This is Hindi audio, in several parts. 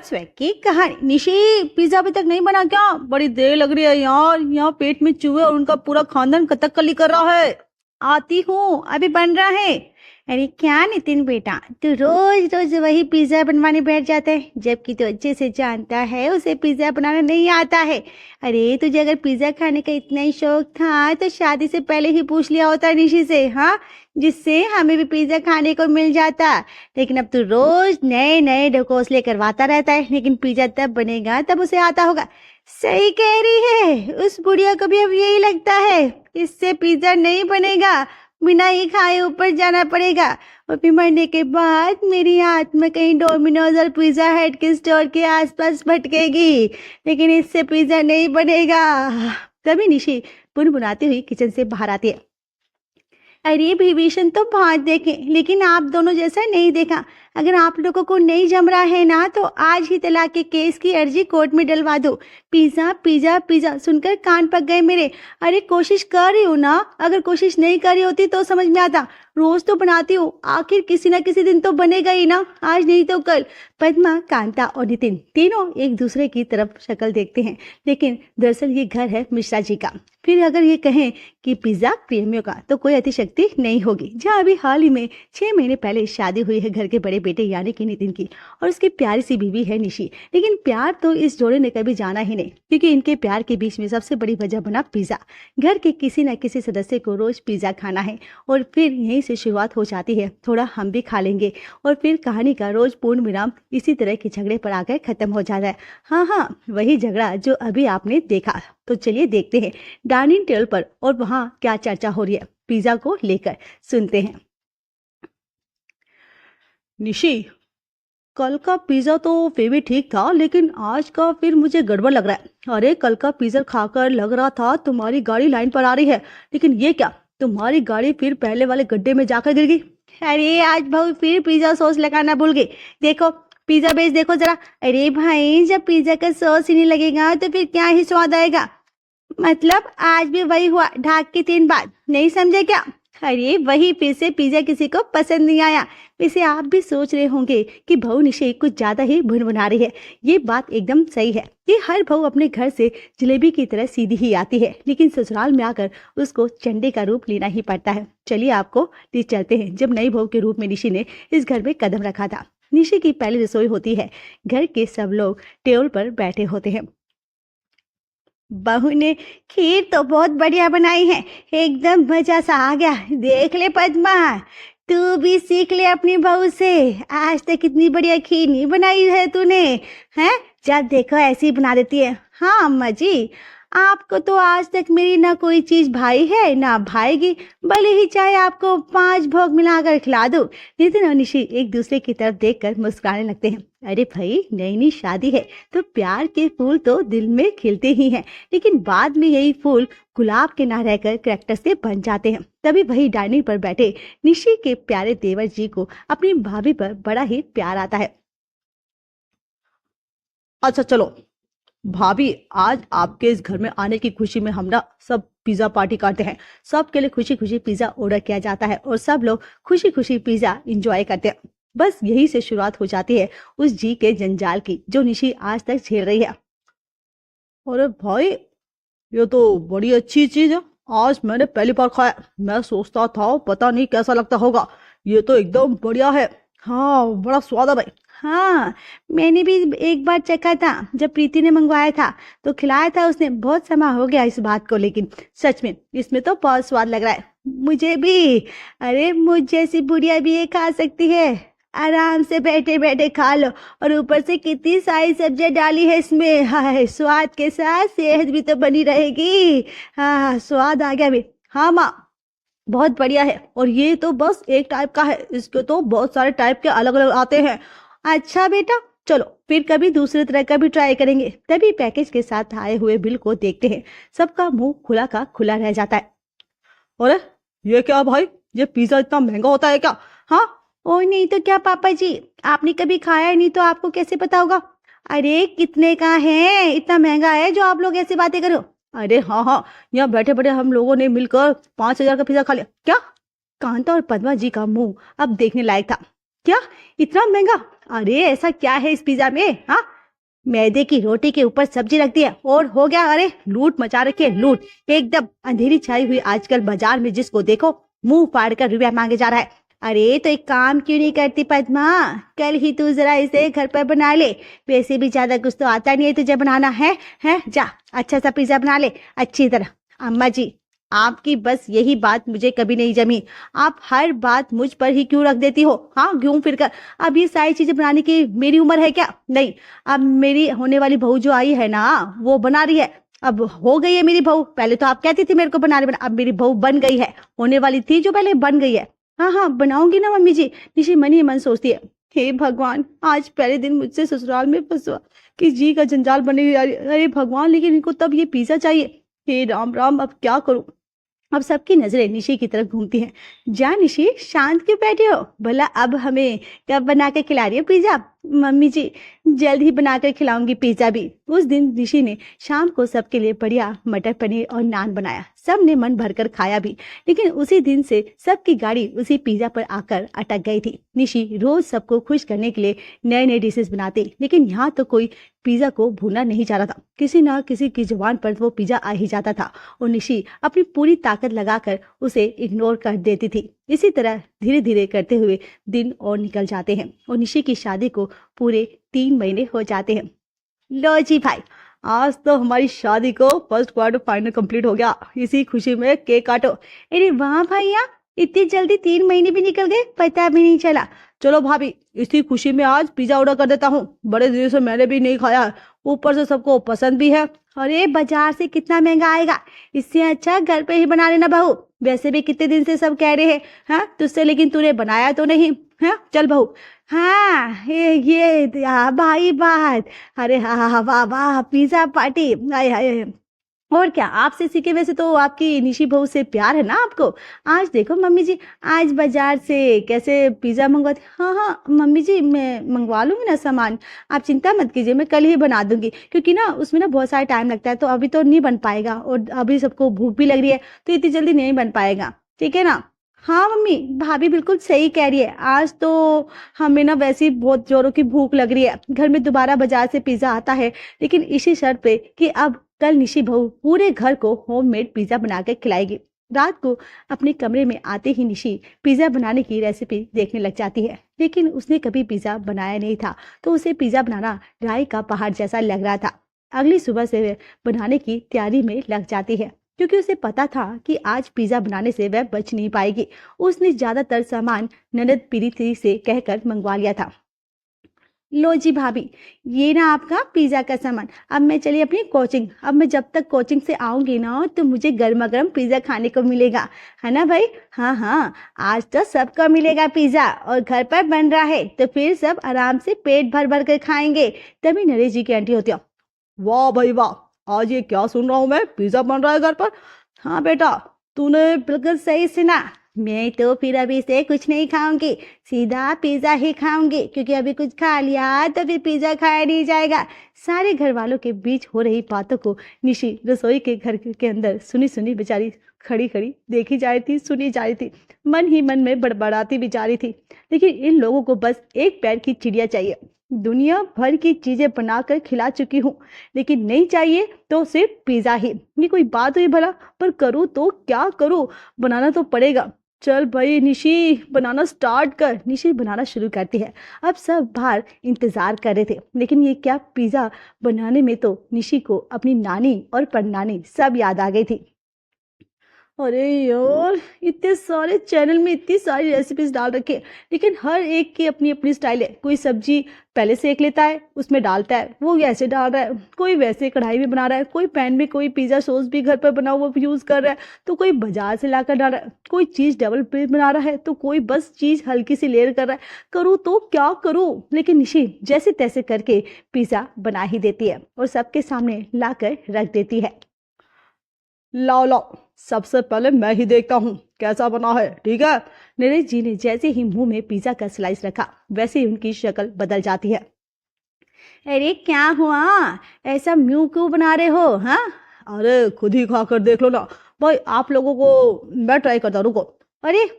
स्वैग की कहानी। निशी, पिज्जा अभी तक नहीं बना क्या? बड़ी देर लग रही है यार, यहाँ पेट में चूहे और उनका पूरा खानदान कथकली कर रहा है। आती हूँ, अभी बन रहा है। अरे क्या नितिन बेटा, तू रोज रोज वही पिज्जा बनवाने बैठ जाता है, जबकि तू अच्छे से जानता है उसे पिज्जा बनाना नहीं आता है। अरे तुझे अगर पिज्जा खाने का इतना ही शौक था तो शादी से पहले ही पूछ लिया होता निशी से, हाँ, जिससे हमें भी पिज्जा खाने को मिल जाता। लेकिन अब तू रोज नए नए ढकोसले करवाता रहता है, लेकिन पिज्जा तब बनेगा तब उसे आता होगा। सही कह रही है, उस बुढ़िया को भी अब यही लगता है, इससे पिज्जा नहीं बनेगा, बिना ही खाए ऊपर जाना पड़ेगा। और फिर मरने के बाद मेरी आत्मा कहीं डोमिनोज और पिज्जा हट के स्टोर के आसपास भटकेगी, लेकिन इससे पिज्जा नहीं बनेगा। तभी निशी बुनबुनाती हुई किचन से बाहर आती है। अरे विभीषण तो बहुत देखे, लेकिन आप दोनों जैसा नहीं देखा। अगर आप लोगों को नहीं जम रहा है ना तो आज ही तलाक के केस की अर्जी कोर्ट में डलवा दो। पिज्जा पिज्जा पिज्जा सुनकर कान पक गए मेरे। अरे कोशिश कर रही हूँ ना, अगर कोशिश नहीं कर रही होती तो समझ में आता। रोज तो बनाती हूँ, आखिर किसी ना किसी दिन तो बनेगा ही ना, आज नहीं तो कल। पद्मा, कांता और नितिन तीनों एक दूसरे की तरफ शक्ल देखते हैं, लेकिन दरअसल ये घर है मिश्रा जी का। फिर अगर ये कहें कि पिज्जा प्रेमियों का तो कोई अतिशक्ति नहीं होगी। जहाँ अभी हाल ही में 6 महीने पहले शादी हुई है घर के बड़े बेटे यानी कि नितिन की, और उसकी प्यारी सी बीवी है निशी। लेकिन प्यार तो इस जोड़े ने कभी जाना ही नहीं, क्योंकि इनके प्यार के बीच में सबसे बड़ी वजह बना पिज्जा। घर के किसी न किसी सदस्य को रोज पिज्जा खाना है, और फिर यहीं से शुरुआत हो जाती है, थोड़ा हम भी खा लेंगे, और फिर कहानी का रोज पूर्ण विराम इसी तरह के झगड़े पर आकर खत्म हो जाता है। हाँ, वही झगड़ा जो अभी आपने देखा। तो चलिए देखते हैं डाइनिंग टेबल पर और वहां क्या चर्चा हो रही है पिज्जा को लेकर, सुनते हैं। निशी, कल का पिज्जा तो फिर भी ठीक था, लेकिन आज का फिर मुझे गड़बड़ लग रहा है। अरे कल का पिज्जा खाकर लग रहा था तुम्हारी गाड़ी लाइन पर आ रही है, लेकिन ये क्या, तुम्हारी गाड़ी फिर पहले वाले गड्ढे में जाकर गिर गई। अरे आज भाई फिर पिज्जा सॉस लगाना भूल गई। देखो पिज्जा बेस देखो जरा। अरे भाई, जब पिज्जा का सॉस ही नहीं लगेगा तो फिर क्या ही स्वाद आएगा। मतलब आज भी वही हुआ, ढाक के 3 बार, नहीं समझे क्या? अरे वही फिर से पिज्जा किसी को पसंद नहीं आया। वैसे आप भी सोच रहे होंगे कि बहू निशी कुछ ज्यादा ही भुनभुना रही है। ये बात एकदम सही है कि हर बहू अपने घर से जलेबी की तरह सीधी ही आती है, लेकिन ससुराल में आकर उसको चंडे का रूप लेना ही पड़ता है। चलिए आपको ले चलते हैं जब नई बहू के रूप में निशी ने इस घर में कदम रखा था। निशी की पहली रसोई होती है, घर के सब लोग टेबल पर बैठे होते हैं। बहू ने खीर तो बहुत बढ़िया बनाई है, एकदम मजा सा आ गया। देख ले पद्मा, तू भी सीख ले अपनी बहू से, आज तक इतनी बढ़िया खीर नहीं बनाई है तूने, हैं? जब देखो ऐसी ही बना देती है। हाँ अम्मा जी, आपको तो आज तक मेरी ना कोई चीज भाई है ना भाएगी, भले ही चाहे आपको 5 भोग मिलाकर खिला दूं। नितिन और निशी एक दूसरे की तरफ देखकर मुस्कुराने लगते हैं। अरे भाई, नई नई शादी है तो प्यार के फूल तो दिल में खिलते ही हैं, लेकिन बाद में यही फूल गुलाब के ना रहकर कैक्टस से बन जाते हैं। तभी वही डाइनिंग पर बैठे निशी के प्यारे देवर जी को अपनी भाभी पर बड़ा ही प्यार आता है। अच्छा चलो भाभी, आज आपके इस घर में आने की खुशी में हम ना सब पिज्जा पार्टी करते हैं। सबके लिए खुशी खुशी पिज्जा ऑर्डर किया जाता है और सब लोग खुशी खुशी पिज्जा एंजॉय करते हैं। बस यही से शुरुआत हो जाती है उस जी के जंजाल की जो निशी आज तक झेल रही है। अरे भाई, ये तो बड़ी अच्छी चीज है, आज मैंने पहली बार खाया। मैं सोचता था पता नहीं कैसा लगता होगा, ये तो एकदम बढ़िया है। हाँ, बड़ा स्वाद है भाई। हाँ, मैंने भी एक बार चखा था, जब प्रीति ने मंगवाया था तो खिलाया था उसने। बहुत समय हो गया इस बात को, लेकिन सच में इसमें तो बहुत स्वाद लग रहा है मुझे भी। अरे मुझ जैसी बुढ़िया भी ये खा सकती है, आराम से बैठे बैठे खा लो। और ऊपर से कितनी सारी सब्जियां डाली है इसमें। हाय, स्वाद के साथ सेहत भी तो बनी रहेगी। हाँ, स्वाद आ गया भी। हाँ माँ, बहुत बढ़िया है। और ये तो बस एक टाइप का है, इसके तो बहुत सारे टाइप के अलग अलग आते हैं। अच्छा बेटा, चलो फिर कभी दूसरे तरह का भी ट्राई करेंगे। तभी पैकेज के साथ आए हुए बिल को देखते हैं, सबका मुंह खुला का खुला रह जाता है। अरे ये क्या भाई, ये पिज्जा इतना महंगा होता है क्या? हाँ, ओ नहीं तो क्या पापा जी, आपने कभी खाया नहीं तो आपको कैसे पता होगा। अरे कितने का है, इतना महंगा है जो आप लोग ऐसे बातें करो। अरे हाँ, यहाँ बैठे बैठे हम लोगों ने मिलकर 5,000 का पिज्जा खा लिया। क्या? कांता और पद्मा जी का मुंह अब देखने लायक था। क्या इतना महंगा? अरे ऐसा क्या है इस पिज्जा में? हाँ, मैदे की रोटी के ऊपर सब्जी रख दी है और हो गया। अरे लूट मचा रखी है, लूट। एकदम अंधेरी छाई हुई आजकल बाजार में जिसको देखो मुंह फाड़ कर रुपया मांगे जा रहा है। अरे तो एक काम क्यों नहीं करती पद्मा, कल ही तू जरा इसे घर पर बना ले। वैसे भी ज्यादा कुछ तो आता नहीं है तुझे बनाना है जा अच्छा सा पिज्जा बना ले अच्छी तरह। अम्मा जी, आपकी बस यही बात मुझे कभी नहीं जमी। आप हर बात मुझ पर ही क्यों रख देती हो? हाँ, घूम फिर कर। अब ये सारी चीजें बनाने की मेरी उम्र है क्या? नहीं, अब मेरी होने वाली बहू जो आई है ना, वो बना रही है। अब हो गई है मेरी बहू। पहले तो आप कहती थी मेरे को बना रही, अब मेरी बहू बन गई है। होने वाली थी जो पहले बन गई है। हाँ हाँ बनाऊंगी ना मम्मी जी, निशी मन ही मन सोचती है। हे भगवान, आज पहले दिन मुझसे ससुराल में फंसवा कि जी का जंजाल बने जा रही है। अरे भगवान, लेकिन इनको तब ये पिज्जा चाहिए। हे राम राम, अब क्या करूं? अब सबकी नजरें निशी की तरफ घूमती हैं। जा निशी, शांत क्यों बैठे हो? भला अब हमें कब बना के खिला रही हो पिज्जा? मम्मी जी, जल्द ही बनाकर खिलाऊंगी पिज्जा भी। उस दिन निशी ने शाम को सबके लिए बढ़िया मटर पनीर और नान बनाया। सब ने मन भरकर खाया भी। लेकिन उसी दिन से सबकी गाड़ी उसी पिज्जा पर आकर अटक गई थी। निशी रोज सबको खुश करने के लिए नए नए डिशेस बनाती, लेकिन यहाँ तो कोई पिज्जा को भूलना नहीं चाह रहा था। किसी न किसी की जुबान पर वो पिज्जा आ ही जाता था और निशी अपनी पूरी ताकत लगाकर उसे इग्नोर कर देती थी। इसी तरह धीरे धीरे करते हुए दिन और निकल जाते हैं और निशी की शादी को पूरे 3 महीने हो जाते हैं। लो जी भाई, आज तो हमारी शादी को फर्स्ट क्वार्टर फाइनल कंप्लीट हो गया। इसी खुशी में केक काटो। अरे वाह भैया, इतनी जल्दी 3 महीने भी निकल गए, पता भी नहीं चला। चलो भाभी, इसी खुशी में आज पिज्जा ऑर्डर कर देता हूँ। बड़े दिनों से मैंने भी नहीं खाया, ऊपर से सबको पसंद भी है। अरे बाजार से कितना महंगा आएगा, इससे अच्छा घर पे ही बना लेना बहू। वैसे भी कितने दिन से सब कह रहे हैं हाँ तुझसे, लेकिन तूने बनाया तो नहीं है। चल बहू। हाँ ये भाई बात। अरे हाँ हाँ हाँ, वाह वाह, पिज्जा पार्टी। हाय हाय, और क्या आपसे सीखे। वैसे तो आपकी निशी बहू से प्यार है ना आपको। आज देखो मम्मी जी, आज बाजार से कैसे पिज्जा मंगवाती। हाँ हाँ मम्मी जी, मैं मंगवा लूंगी ना सामान, आप चिंता मत कीजिए, मैं कल ही बना दूंगी। क्योंकि ना उसमें ना बहुत सारा टाइम लगता है, तो अभी तो नहीं बन पाएगा और अभी सबको भूख भी लग रही है, तो इतनी जल्दी नहीं बन पाएगा। ठीक है ना? हाँ मम्मी, भाभी बिल्कुल सही कह रही है। आज तो हमें ना वैसे ही बहुत जोरों की भूख लग रही है। घर में दोबारा बाजार से पिज्जा आता है, लेकिन इसी शर्त पे कि अब कल निशी बहू पूरे घर को होममेड पिज्जा बनाकर खिलाएगी। रात को अपने कमरे में आते ही निशी पिज्जा बनाने की रेसिपी देखने लग जाती है, लेकिन उसने कभी पिज्जा बनाया नहीं था, तो उसे पिज्जा बनाना राय का पहाड़ जैसा लग रहा था। अगली सुबह से वह बनाने की तैयारी में लग जाती है, क्योंकि उसे पता था कि आज पिज्जा बनाने से वह बच नहीं पाएगी। उसने ज्यादातर सामान ननद प्रीति से कहकर मंगवा लिया था। लो जी भाभी, ये ना आपका पिज्जा का सामान। अब मैं चली अपनी कोचिंग। अब मैं जब तक कोचिंग से आऊंगी ना, तो मुझे गर्मा गर्म पिज्जा खाने को मिलेगा, है ना भाई? हाँ हाँ, आज तो सबको मिलेगा पिज्जा और घर पर बन रहा है, तो फिर सब आराम से पेट भर भर कर खाएंगे। तभी नरेश जी की आंटी होती है। वाह भाई वाह, आज ये क्या सुन रहा हूँ मैं, पिज्जा बन रहा है घर पर। हाँ बेटा, तूने बिल्कुल सही सुना। मैं तो फिर अभी से कुछ नहीं खाऊंगी, सीधा पिज्जा ही खाऊंगी, क्योंकि अभी कुछ खा लिया तो फिर पिज्जा खाया नहीं जाएगा। सारे घर वालों के बीच हो रही बातों को निशी रसोई के घर के अंदर सुनी सुनी बेचारी खड़ी खड़ी देखी जा रही थी, सुनी जा रही थी, मन ही मन में बड़बड़ाती भी जा रही थी। लेकिन इन लोगों को बस एक पैर की चिड़िया चाहिए। दुनिया भर की चीजें बनाकर खिला चुकी हूँ, लेकिन नहीं चाहिए तो सिर्फ पिज्जा ही। ये कोई बात हुई भला? पर करूँ तो क्या करूँ, बनाना तो पड़ेगा। चल भाई निशी, बनाना स्टार्ट कर। निशी बनाना शुरू करती है। अब सब बाहर इंतजार कर रहे थे, लेकिन ये क्या, पिज्जा बनाने में तो निशी को अपनी नानी और परनानी सब याद आ गई थी। अरे यार, इतने सारे चैनल में इतनी सारी रेसिपीज डाल रखे, लेकिन हर एक की अपनी अपनी स्टाइल है। कोई सब्जी पहले सेक लेता है, उसमें डालता है, वो ऐसे डाल रहा है। कोई वैसे कढ़ाई में बना रहा है, कोई पैन में, कोई पिज्जा सॉस भी घर पर बना हुआ यूज कर रहा है, तो कोई बाजार से लाकर डाल रहा है। कोई चीज डबल पीस बना रहा है, तो कोई बस चीज हल्की सी लेयर कर रहा है। करूँ तो क्या करूँ? लेकिन निशी जैसे तैसे करके पिज्जा बना ही देती है और सबके सामने लाकर रख देती है। लाओ लाओ, सबसे पहले मैं ही देखता हूँ कैसा बना है, ठीक है? नरेश जी ने जैसे ही मुंह में पिज्जा का स्लाइस रखा, वैसे ही उनकी शक्ल बदल जाती है। अरे क्या हुआ, ऐसा मुंह क्यों बना रहे हो? हाँ, अरे खुद ही खा कर देख लो ना भाई, आप लोगों को मैं ट्राई करता हूँ, रुको। अरे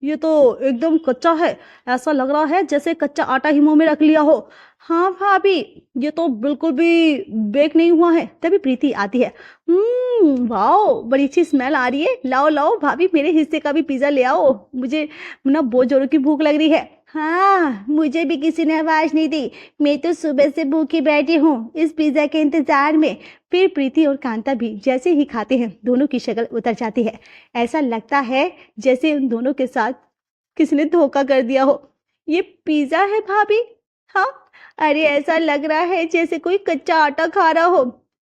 ये तो एकदम कच्चा है। ऐसा लग रहा है जैसे कच्चा आटा ही मुंह में रख लिया हो। हाँ भाभी, ये तो बिल्कुल भी बेक नहीं हुआ है। तभी प्रीति आती है। वाओ, बड़ी अच्छी स्मेल आ रही है। लाओ लाओ भाभी, मेरे हिस्से का भी पिज्जा ले आओ, मुझे ना बहुत जोरों की भूख लग रही है। हाँ, मुझे भी किसी ने आवाज नहीं दी। मैं तो सुबह से भूखी बैठी हूँ इस पिज्जा के इंतजार में। फिर प्रीति और कांता भी जैसे ही खाते हैं दोनों की शक्ल उतर जाती है। ऐसा लगता है जैसे उन दोनों के साथ किसी ने धोखा कर दिया हो। ये पिज्जा है भाभी? हाँ, अरे ऐसा लग रहा है जैसे कोई कच्चा आटा खा रहा हो।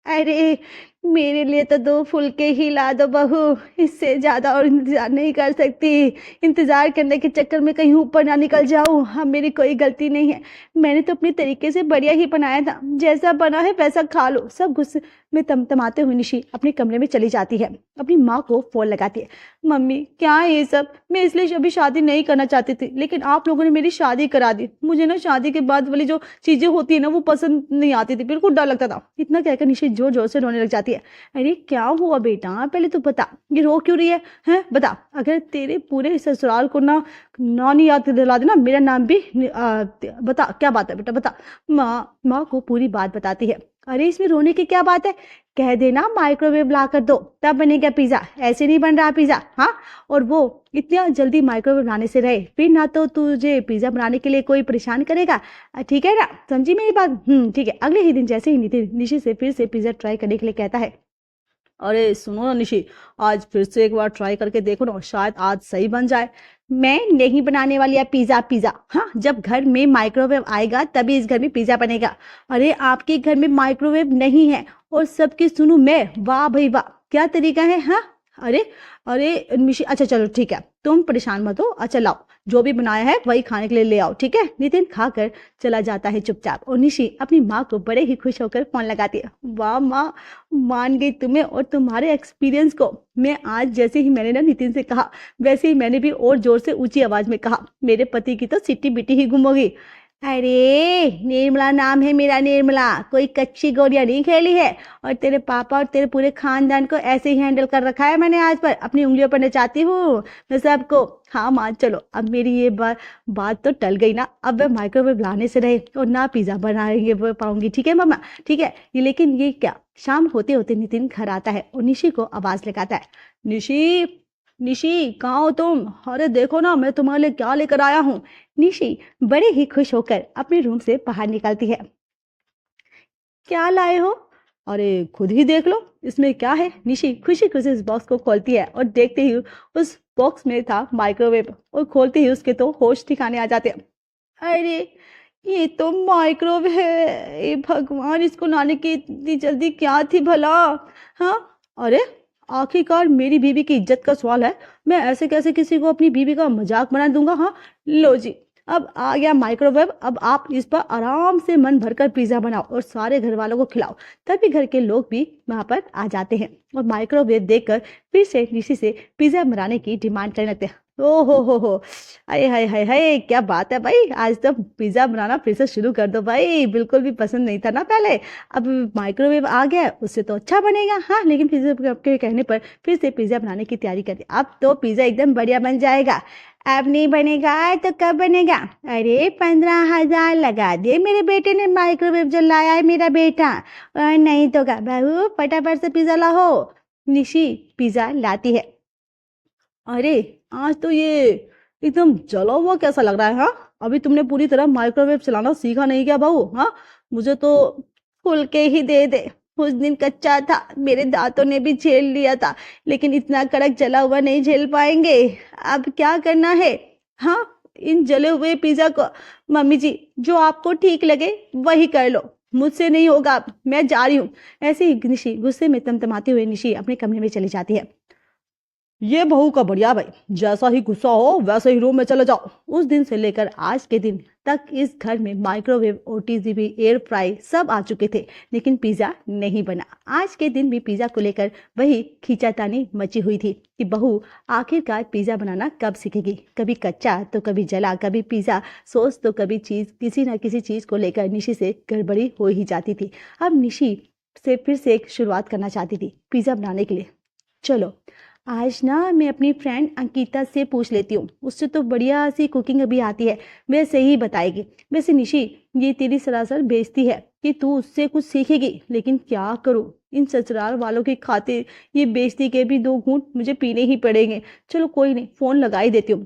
अरे मेरे लिए तो 2 फुलके ही ला दो बहू, इससे ज़्यादा और इंतज़ार नहीं कर सकती। इंतज़ार करने के चक्कर में कहीं ऊपर ना निकल जाऊँ। हाँ, मेरी कोई गलती नहीं है। मैंने तो अपने तरीके से बढ़िया ही बनाया था। जैसा बना है वैसा खा लो। सब गुस्से में तमतमाते हुए निशी अपने कमरे में चली जाती है। अपनी माँ को फ़ोन लगाती है। मम्मी, क्या है ये सब? मैं इसलिए अभी शादी नहीं करना चाहती थी, लेकिन आप लोगों ने मेरी शादी करा दी। मुझे ना शादी के बाद वाली जो चीज़ें होती है ना, वो पसंद नहीं आती थी। बिल्कुल डर लगता था। इतना कहकर निशी जोर जोर से रोने लग जाती है। अरे क्या हुआ बेटा, पहले तो बता, ये रो क्यों रही है? हैं बता। अगर तेरे पूरे ससुराल को ना नानी याद दिला देना, मेरा नाम भी बता, क्या बात है बेटा, बता। माँ को पूरी बात बताती है। अरे इसमें रोने की क्या बात है? कह देना माइक्रोवेव ला कर दो, तब बनेगा पिज्जा। ऐसे नहीं बन रहा पिज्जा। हाँ, और वो इतना जल्दी माइक्रोवेव लाने से रहे, फिर ना तो तुझे पिज्जा बनाने के लिए कोई परेशान करेगा। ठीक है ना, समझी मेरी बात? ठीक है। अगले ही दिन जैसे ही नितिन निशी से फिर से पिज्जा ट्राई करने के लिए कहता है। अरे सुनो ना निशी, आज फिर से एक बार ट्राई करके देखो ना, शायद आज सही बन जाए। मैं नहीं बनाने वाली है पिज्जा। पिज्जा हाँ, जब घर में माइक्रोवेव आएगा तभी इस घर में पिज्जा बनेगा। अरे आपके घर में माइक्रोवेव नहीं है और सबकी सुनूं मैं? वाह भाई वाह, क्या तरीका है। हाँ, अरे अरे निशी, अच्छा चलो ठीक है, तुम परेशान मत हो। अच्छा लाओ, जो भी बनाया है वही खाने के लिए ले आओ, ठीक है? नितिन खाकर चला जाता है चुपचाप और निशी अपनी माँ को बड़े ही खुश होकर फोन लगाती है। वाह माँ, मान गई तुम्हें और तुम्हारे एक्सपीरियंस को। मैं आज जैसे ही मैंने ना नितिन से कहा, वैसे ही मैंने भी और जोर से ऊंची आवाज में कहा, मेरे पति की तो सिट्टी बिट्टी ही गुम होगी। अरे निर्मला नाम है मेरा, निर्मला। कोई कच्ची गोलियां नहीं खेली है। और तेरे पापा और तेरे पूरे खानदान को ऐसे ही हैंडल कर रखा है मैंने आज पर। अपनी उंगलियों पर नचाती हूँ मैं सबको। हाँ माँ, चलो अब मेरी ये बात तो टल गई ना। अब मैं माइक्रोवेव लाने से रहे और ना पिज्जा बनाएंगे पाऊंगी, ठीक है मम्मा? ठीक है। लेकिन ये क्या? शाम होते होते नितिन घर आता है और निशी को आवाज लगाता है। निशी, निशी कहाँ हो तुम? अरे देखो ना, मैं तुम्हारे लिए क्या लेकर आया हूँ। निशी बड़े ही खुश होकर अपने रूम से बाहर निकलती है। क्या लाए हो? अरे खुद ही देख लो, इसमें क्या है। निशी खुशी खुशी इस बॉक्स को खोलती है और देखते ही उस बॉक्स में था माइक्रोवेव और खोलते ही उसके तो होश ठिकाने आ जाते हैं। अरे ये तो माइक्रोवेव है। ए भगवान, इसको लाने की इतनी जल्दी क्या थी भला? हाँ, अरे आखिरकार मेरी बीवी की इज्जत का सवाल है। मैं ऐसे कैसे किसी को अपनी बीवी का मजाक बना दूंगा? हाँ लो जी, अब आ गया माइक्रोवेव। अब आप इस पर आराम से मन भरकर पिज्जा बनाओ और सारे घर वालों को खिलाओ। तभी घर के लोग भी वहां पर आ जाते हैं और माइक्रोवेव देखकर फिर से निशी से पिज्जा बनाने की डिमांड करने लगते हैं। ओ हो, अरे हाय हाय हाय, क्या बात है भाई, आज तो पिज्जा बनाना फिर से शुरू कर दो भाई। बिल्कुल भी पसंद नहीं था ना पहले, अब माइक्रोवेव आ गया, उससे तो अच्छा बनेगा। हाँ, लेकिन फिर आपके कहने पर फिर से पिज्जा बनाने की तैयारी कर दी। अब तो पिज्जा एकदम बढ़िया बन जाएगा। अब नहीं बनेगा तो कब बनेगा? अरे 15,000 लगा दिए मेरे बेटे ने, माइक्रोवेव जो लाया है मेरा बेटा। और नहीं तो क्या बहू, फटाफट से पिज्जा लाओ। निशी पिज्जा लाती है। अरे आज तो ये एकदम जला हुआ कैसा लग रहा है। हाँ, अभी तुमने पूरी तरह माइक्रोवेव चलाना सीखा नहीं क्या बहू? हाँ, मुझे तो फुल के ही दे दे। उस दिन कच्चा था, मेरे दांतों ने भी झेल लिया था, लेकिन इतना कड़क जला हुआ नहीं झेल पाएंगे। अब क्या करना है? हाँ, इन जले हुए पिज्जा को मम्मी जी जो आपको ठीक लगे वही कर लो, मुझसे नहीं होगा, मैं जा रही हूँ। ऐसे ही निशी गुस्से में तमतमाते हुए निशी अपने कमरे में चली जाती है। ये बहू का बढ़िया भाई, जैसा ही गुस्सा हो वैसे ही रूम में चले जाओ। उस दिन से लेकर आज के दिन तक इस घर में माइक्रोवेव, ओटीजीबी, एयर फ्राई सब आ चुके थे, लेकिन पिज्जा नहीं बना। आज के दिन भी पिज्जा को लेकर वही खींचातानी मची हुई थी कि बहू आखिरकार पिज्जा बनाना कब सीखेगी। कभी कच्चा तो कभी जला, कभी पिज्जा सोच तो कभी चीज, किसी न किसी चीज को लेकर निशी से गड़बड़ी हो ही जाती थी। अब निशी से फिर से एक शुरुआत करना चाहती थी पिज्जा बनाने के लिए। चलो आज ना मैं अपनी फ्रेंड अंकिता से पूछ लेती हूँ, उससे तो बढ़िया सी कुकिंग अभी आती है, वैसे ही बताएगी। वैसे निशी, ये तेरी सरासर बेइज्जती है कि तू उससे कुछ सीखेगी, लेकिन क्या करूँ, इन ससुराल वालों की खातिर ये बेइज्जती के भी 2 घूंट मुझे पीने ही पड़ेंगे। चलो कोई नहीं, फोन लगा ही देती हूँ।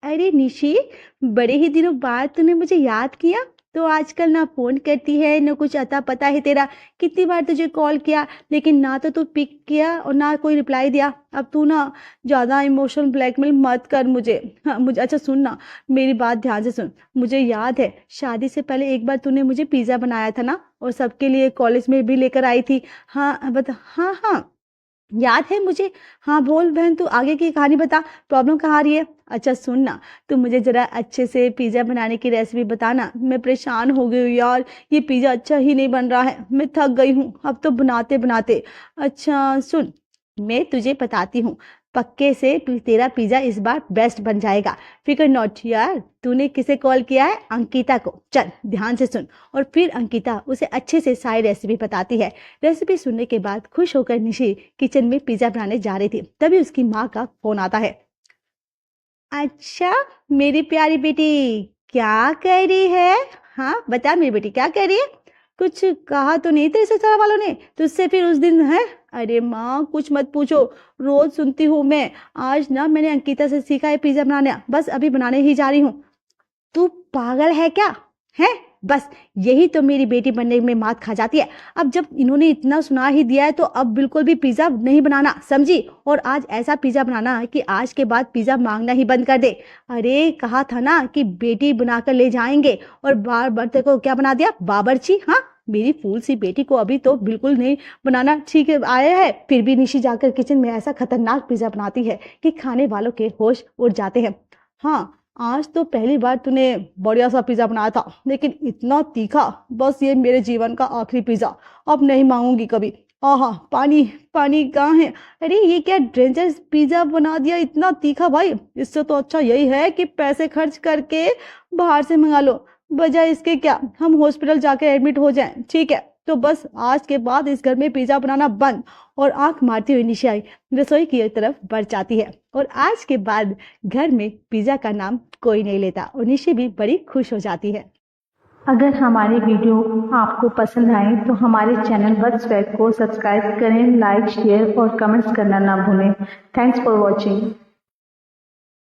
अरे निशी, बड़े ही दिनों बाद तूने मुझे याद किया। तो आजकल ना फोन करती है, न कुछ अता पता है तेरा। कितनी बार तुझे कॉल किया, लेकिन ना तो तू पिक किया और ना कोई रिप्लाई दिया। अब तू ना ज़्यादा इमोशनल ब्लैकमेल मत कर मुझे। हाँ मुझे, अच्छा सुन ना, मेरी बात ध्यान से सुन। मुझे याद है शादी से पहले एक बार तूने मुझे पिज़्ज़ा बनाया था ना, और सबके लिए कॉलेज में भी लेकर आई थी। हाँ बता, हाँ हाँ याद है मुझे। हाँ बोल बहन, तू आगे की कहानी बता, प्रॉब्लम कहाँ आ रही है। अच्छा सुन ना, तू मुझे जरा अच्छे से पिज़्ज़ा बनाने की रेसिपी बताना। मैं परेशान हो गई हूँ यार, ये पिज़्ज़ा अच्छा ही नहीं बन रहा है, मैं थक गई हूँ अब तो बनाते बनाते। अच्छा सुन, मैं तुझे बताती हूँ, पक्के से तेरा पिज़्ज़ा इस बार बेस्ट बन जाएगा। फिकर नॉट यार। तूने किसे कॉल किया है? अंकिता को। चल ध्यान से सुन। और फिर अंकिता उसे अच्छे से सारी रेसिपी बताती है। रेसिपी सुनने के बाद खुश होकर निशी किचन में पिज़्ज़ा बनाने जा रही थी, तभी उसकी माँ का फोन आता है। अच्छा मेरी प्यारी बेटी, क्या कह रही है? हाँ बता मेरी बेटी, क्या कह रही है? कुछ कहा तो नहीं तेरे ससुराल वालों ने तुझसे फिर उस दिन? है अरे माँ कुछ मत पूछो, रोज सुनती हूँ मैं। आज ना मैंने अंकिता से सीखा है पिज्जा बनाना, बस अभी बनाने ही जा रही हूँ। तू पागल है क्या? है बस यही तो मेरी बेटी बनने में मात खा जाती है। अब जब इन्होंने इतना सुना ही दिया है तो अब बिल्कुल भी पिज्जा नहीं बनाना, समझी? और आज ऐसा पिज्जा बनाना कि आज के बाद पिज्जा मांगना ही बंद कर दे। अरे कहा था ना कि बेटी बनाकर ले जाएंगे, और बार बार तेरे को क्या बना दिया, बावर्ची। हाँ मेरी फूल सी बेटी को अभी तो बिल्कुल नहीं बनाना ठीक है आया है, फिर भी निशी जाकर किचन में ऐसा खतरनाक पिज्जा बनाती है कि खाने वालों के होश उड़ जाते हैं। हाँ आज तो पहली बार तूने बढ़िया सा पिज़्ज़ा बनाया था, लेकिन इतना तीखा, बस ये मेरे जीवन का आखिरी पिज़्ज़ा, अब नहीं मांगूंगी कभी। आहा पानी, पानी कहाँ है? अरे ये क्या डेंजरस पिज़्ज़ा बना दिया, इतना तीखा भाई। इससे तो अच्छा यही है कि पैसे खर्च करके बाहर से मंगा लो, बजाय इसके क्या हम हॉस्पिटल जाकर एडमिट हो जाएं। ठीक है तो बस आज के बाद इस घर में पिज़्ज़ा बनाना बंद। और आंख मारती हुई निशा रसोई की तरफ बढ़ जाती है, और आज के बाद घर में पिज़्ज़ा का नाम कोई नहीं लेता, और निशी भी बड़ी खुश हो जाती है। अगर हमारी वीडियो आपको पसंद आए तो हमारे चैनल बस स्वैग को सब्सक्राइब करें, लाइक शेयर और कमेंट्स करना ना भूलें। Thanks for watching.